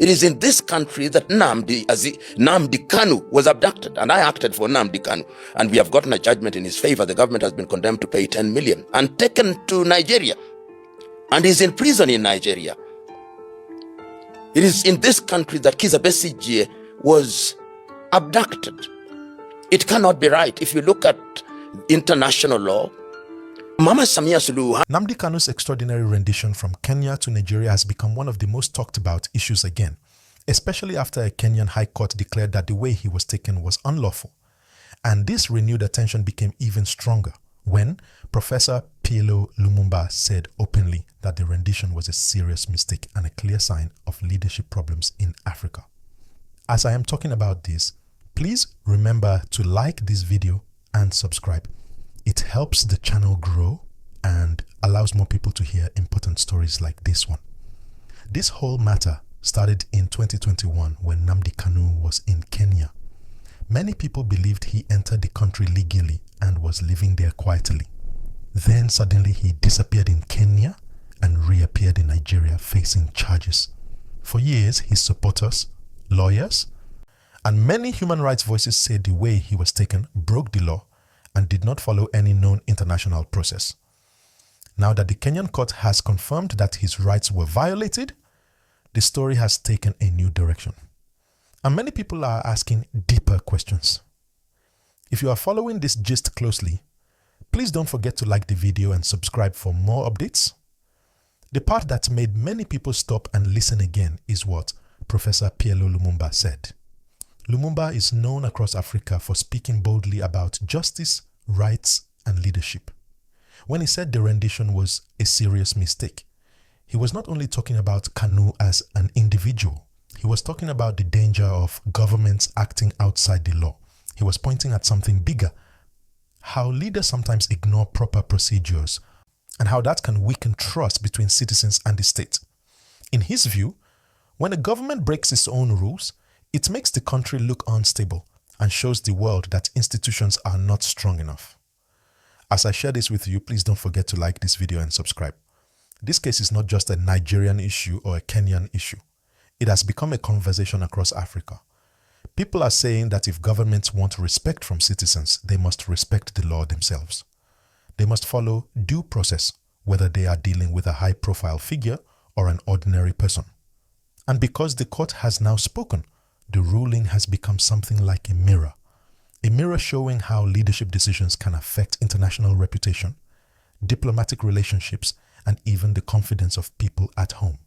It is in this country that Nnamdi Kanu was abducted, and I acted for Nnamdi Kanu, and we have gotten a judgment in his favor. The government has been condemned to pay 10 million and taken to Nigeria, and is in prison in Nigeria. It is in this country that Kizza Besigye was abducted. It cannot be right. If you look at international law, Mama Samia Suluhu. Nnamdi Kanu's extraordinary rendition from Kenya to Nigeria has become one of the most talked about issues again, especially after a Kenyan High Court declared that the way he was taken was unlawful. And this renewed attention became even stronger when Professor PLO Lumumba said openly that the rendition was a serious mistake and a clear sign of leadership problems in Africa. As I am talking about this, please remember to like this video and subscribe. It helps the channel grow and allows more people to hear important stories like this one. This whole matter started in 2021 when Nnamdi Kanu was in Kenya. Many people believed he entered the country legally and was living there quietly. Then suddenly he disappeared in Kenya and reappeared in Nigeria facing charges. For years, his supporters, lawyers, and many human rights voices said the way he was taken broke the law and did not follow any known international process. Now that the Kenyan court has confirmed that his rights were violated, the story has taken a new direction. And many people are asking deeper questions. If you are following this gist closely, please don't forget to like the video and subscribe for more updates. The part that made many people stop and listen again is what Professor PLO Lumumba said. Lumumba is known across Africa for speaking boldly about justice, rights, and leadership. When he said the rendition was a serious mistake, he was not only talking about Kanu as an individual, he was talking about the danger of governments acting outside the law. He was pointing at something bigger, how leaders sometimes ignore proper procedures, and how that can weaken trust between citizens and the state. In his view, when a government breaks its own rules, it makes the country look unstable and shows the world that institutions are not strong enough. As I share this with you, please don't forget to like this video and subscribe. This case is not just a Nigerian issue or a Kenyan issue. It has become a conversation across Africa. People are saying that if governments want respect from citizens, they must respect the law themselves. They must follow due process, whether they are dealing with a high-profile figure or an ordinary person. And because the court has now spoken, the ruling has become something like a mirror showing how leadership decisions can affect international reputation, diplomatic relationships, and even the confidence of people at home.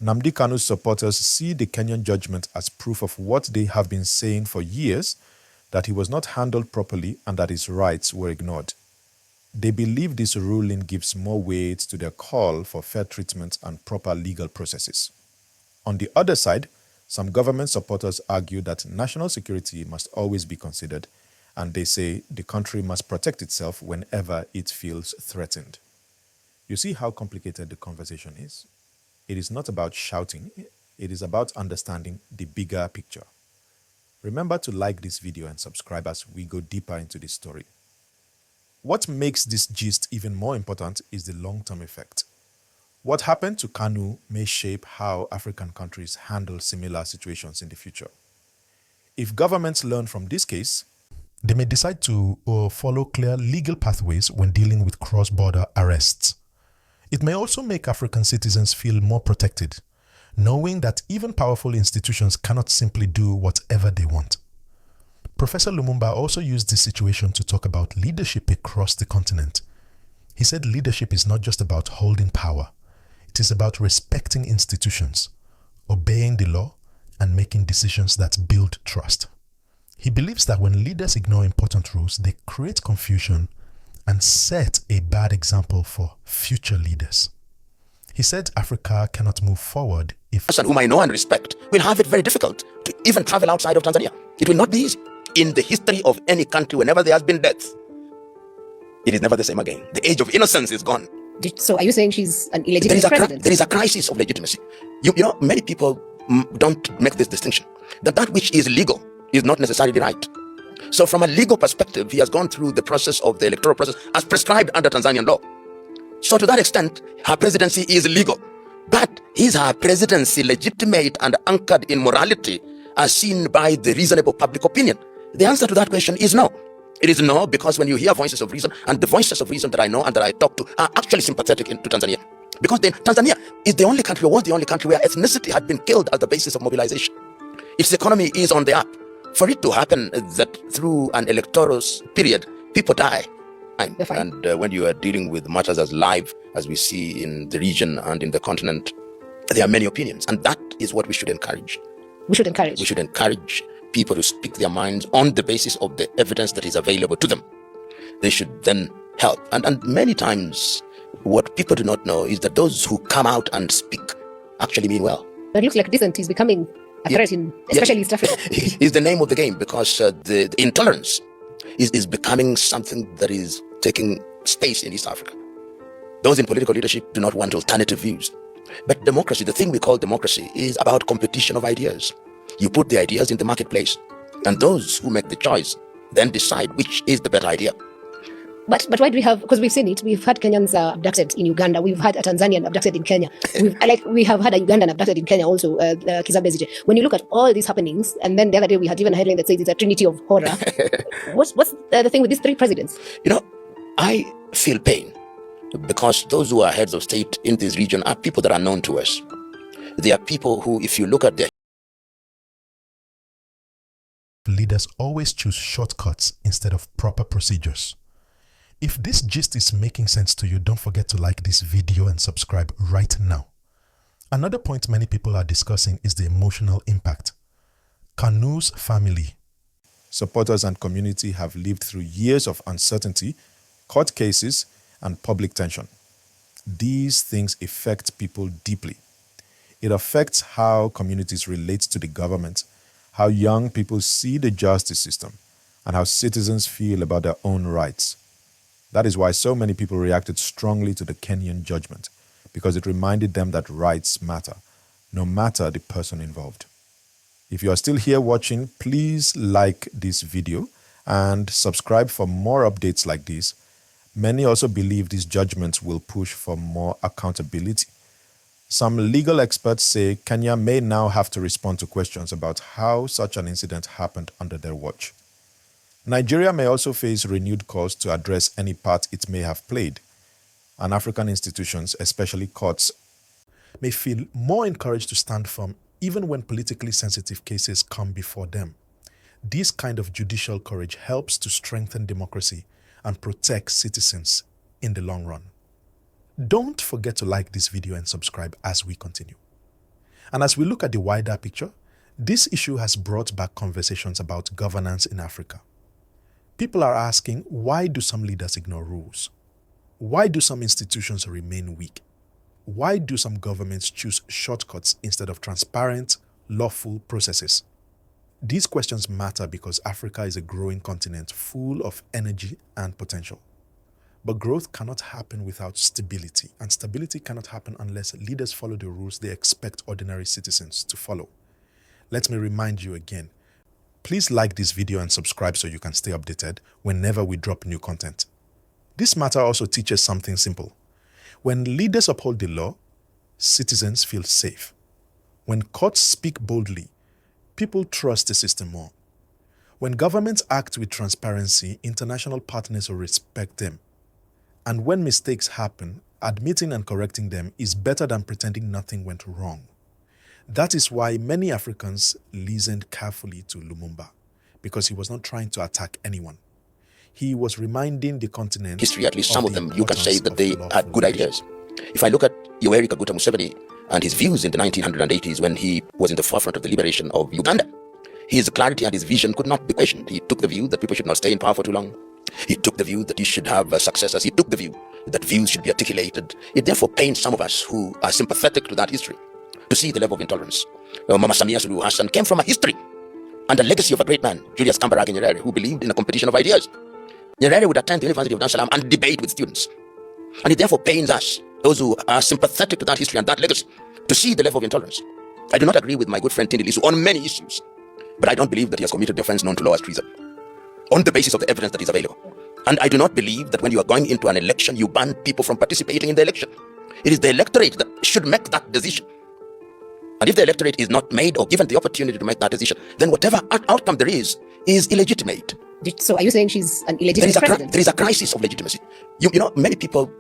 Nnamdi Kanu's supporters see the Kenyan judgment as proof of what they have been saying for years, that he was not handled properly and that his rights were ignored. They believe this ruling gives more weight to their call for fair treatment and proper legal processes. On the other side, some government supporters argue that national security must always be considered, and they say the country must protect itself whenever it feels threatened. You see how complicated the conversation is? It is not about shouting, it is about understanding the bigger picture. Remember to like this video and subscribe as we go deeper into this story. What makes this gist even more important is the long-term effect. What happened to Kanu may shape how African countries handle similar situations in the future. If governments learn from this case, they may decide to follow clear legal pathways when dealing with cross-border arrests. It may also make African citizens feel more protected, knowing that even powerful institutions cannot simply do whatever they want. Professor Lumumba also used this situation to talk about leadership across the continent. He said leadership is not just about holding power. It is about respecting institutions, obeying the law, and making decisions that build trust. He believes that when leaders ignore important rules, they create confusion and set a bad example for future leaders. He said Africa cannot move forward if person whom I know and respect will have it very difficult to even travel outside of Tanzania. It will not be easy. In the history of any country, whenever there has been death, it is never the same again. The age of innocence is gone. So are you saying she's an illegitimate president? There is a crisis of legitimacy. You know, many people don't make this distinction, that which is legal is not necessarily right. So from a legal perspective, he has gone through the process of the electoral process as prescribed under Tanzanian law. So to that extent, her presidency is legal. But Is her presidency legitimate and anchored in morality as seen by the reasonable public opinion? The answer to that question is no. It is no, because when you hear voices of reason, and the voices of reason that I know and that I talk to are actually sympathetic to Tanzania. Because Tanzania is the only country, or was the only country, where ethnicity had been killed as the basis of mobilization. Its economy is on the up. For it to happen that through an electoral period, people die. And when you are dealing with matters as live as we see in the region and in the continent, there are many opinions, and that is what we should encourage. We should encourage. We should encourage people to speak their minds on the basis of the evidence that is available to them. They should then help. And many times, what people do not know is that those who come out and speak actually mean well. But it looks like dissent is becoming a threat in, especially East Africa. Is the name of the game, because the intolerance is becoming something that is taking space in East Africa. Those in political leadership do not want alternative views. But democracy, the thing we call democracy, is about competition of ideas. You put the ideas in the marketplace, and those who make the choice then decide which is the better idea. But why do we have, because we've seen it, we've had Kenyans abducted in Uganda, we've had a Tanzanian abducted in Kenya, we have had a Ugandan abducted in Kenya also, Kizza Besigye. When you look at all these happenings, and then the other day we had even a headline that says it's a trinity of horror. What's the thing with these three presidents? You know, I feel pain, because those who are heads of state in this region are people that are known to us. They are people who, if you look at their leaders, always choose shortcuts instead of proper procedures. If this gist is making sense to you, don't forget to like this video and subscribe right now. Another point many people are discussing is the emotional impact. Kanu's family, supporters and community have lived through years of uncertainty, court cases, and public tension. These things affect people deeply. It affects how communities relate to the government, how young people see the justice system, and how citizens feel about their own rights. That is why so many people reacted strongly to the Kenyan judgment, because it reminded them that rights matter, no matter the person involved. If you are still here watching, please like this video and subscribe for more updates like this. Many also believe these judgments will push for more accountability. Some legal experts say Kenya may now have to respond to questions about how such an incident happened under their watch. Nigeria may also face renewed calls to address any part it may have played, and African institutions, especially courts, may feel more encouraged to stand firm even when politically sensitive cases come before them. This kind of judicial courage helps to strengthen democracy and protect citizens in the long run. Don't forget to like this video and subscribe as we continue. And as we look at the wider picture, this issue has brought back conversations about governance in Africa. People are asking, why do some leaders ignore rules? Why do some institutions remain weak? Why do some governments choose shortcuts instead of transparent, lawful processes? These questions matter because Africa is a growing continent full of energy and potential. But growth cannot happen without stability, and stability cannot happen unless leaders follow the rules they expect ordinary citizens to follow. Let me remind you again, please like this video and subscribe so you can stay updated whenever we drop new content. This matter also teaches something simple. When leaders uphold the law, citizens feel safe. When courts speak boldly, people trust the system more. When governments act with transparency, international partners will respect them. And when mistakes happen, admitting and correcting them is better than pretending nothing went wrong. That is why many Africans listened carefully to Lumumba, because he was not trying to attack anyone. He was reminding the continent history, at least some of them, you can say that they had good ideas. If I look at Yoweri Kaguta Museveni and his views in the 1980s when he was in the forefront of the liberation of Uganda, his clarity and his vision could not be questioned. He took the view that people should not stay in power for too long. He took the view that he should have successors. He took the view that views should be articulated. It therefore pains some of us who are sympathetic to that history to see the level of intolerance. Mama Samia Suluhu Hassan came from a history and a legacy of a great man, Julius Kambarage Nyerere, who believed in a competition of ideas. Nyerere would attend the University of Dar es Salaam and debate with students. And it therefore pains us, those who are sympathetic to that history and that legacy, to see the level of intolerance. I do not agree with my good friend Tindi Lisu on many issues, but I don't believe that he has committed the offense known to law as treason, on the basis of the evidence that is available. And I do not believe that when you are going into an election, you ban people from participating in the election. It is the electorate that should make that decision. And if the electorate is not made or given the opportunity to make that decision, then whatever outcome there is illegitimate. So are you saying she's an illegitimate president? There is a crisis of legitimacy. You know, many people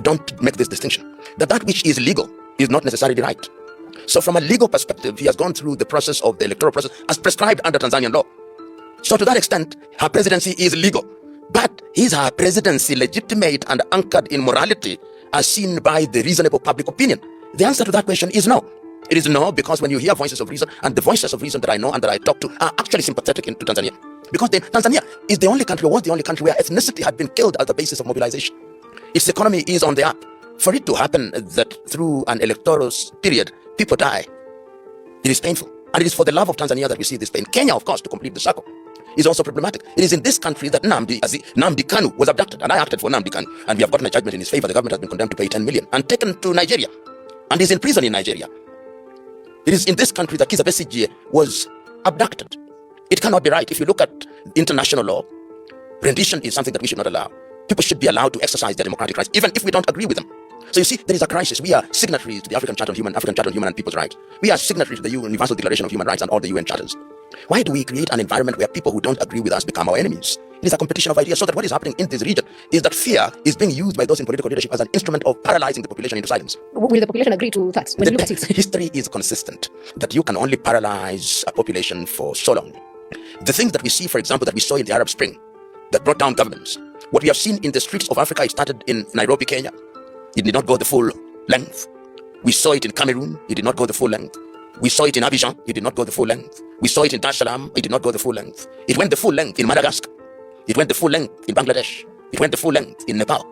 don't make this distinction, that which is legal is not necessarily right. So from a legal perspective, he has gone through the process of the electoral process as prescribed under Tanzanian law. So to that extent, her presidency is legal. But is her presidency legitimate and anchored in morality as seen by the reasonable public opinion? The answer to that question is no. It is no, because when you hear voices of reason, and the voices of reason that I know and that I talk to are actually sympathetic to Tanzania. Because Tanzania is the only country, or was the only country, where ethnicity had been killed as the basis of mobilization. Its economy is on the up. For it to happen that through an electoral period, people die, it is painful. And it is for the love of Tanzania that we see this pain. Kenya, of course, to complete the circle, is also problematic. It is in this country that Nnamdi Kanu was abducted, and I acted for Nnamdi Kanu, and we have gotten a judgment in his favor. The government has been condemned to pay 10 million and taken to Nigeria, and is in prison in Nigeria. It is in this country that Kizza Besigye was abducted. It cannot be right. If you look at international law, rendition is something that we should not allow. People should be allowed to exercise their democratic rights, even if we don't agree with them. So you see, there is a crisis. We are signatories to the African Charter on Human and People's Rights. We are signatories to the Universal Declaration of Human Rights and all the UN charters. Why do we create an environment where people who don't agree with us become our enemies? It is a competition of ideas, so that what is happening in this region is that fear is being used by those in political leadership as an instrument of paralyzing the population into silence. Will the population agree to that? When you look at it? History is consistent, that you can only paralyze a population for so long. The things that we see, for example, that we saw in the Arab Spring, that brought down governments, what we have seen in the streets of Africa, it started in Nairobi, Kenya. It did not go the full length. We saw it in Cameroon, it did not go the full length. We saw it in Abidjan, it did not go the full length. We saw it in Dar es Salaam, it did not go the full length. It went the full length in Madagascar. It went the full length in Bangladesh. It went the full length in Nepal.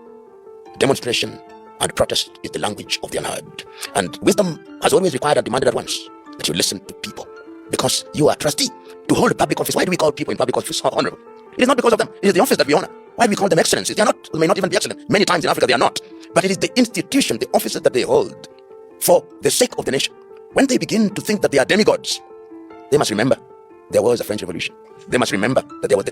Demonstration and protest is the language of the unheard. And wisdom has always required and demanded at once that you listen to people, because you are trustee to hold a public office. Why do we call people in public office honorable? It is not because of them. It is the office that we honor. Why do we call them excellencies? They are not, they may not even be excellent. Many times in Africa they are not. But it is the institution, the offices that they hold for the sake of the nation. When they begin to think that they are demigods, they must remember there was a French Revolution. They must remember that there was the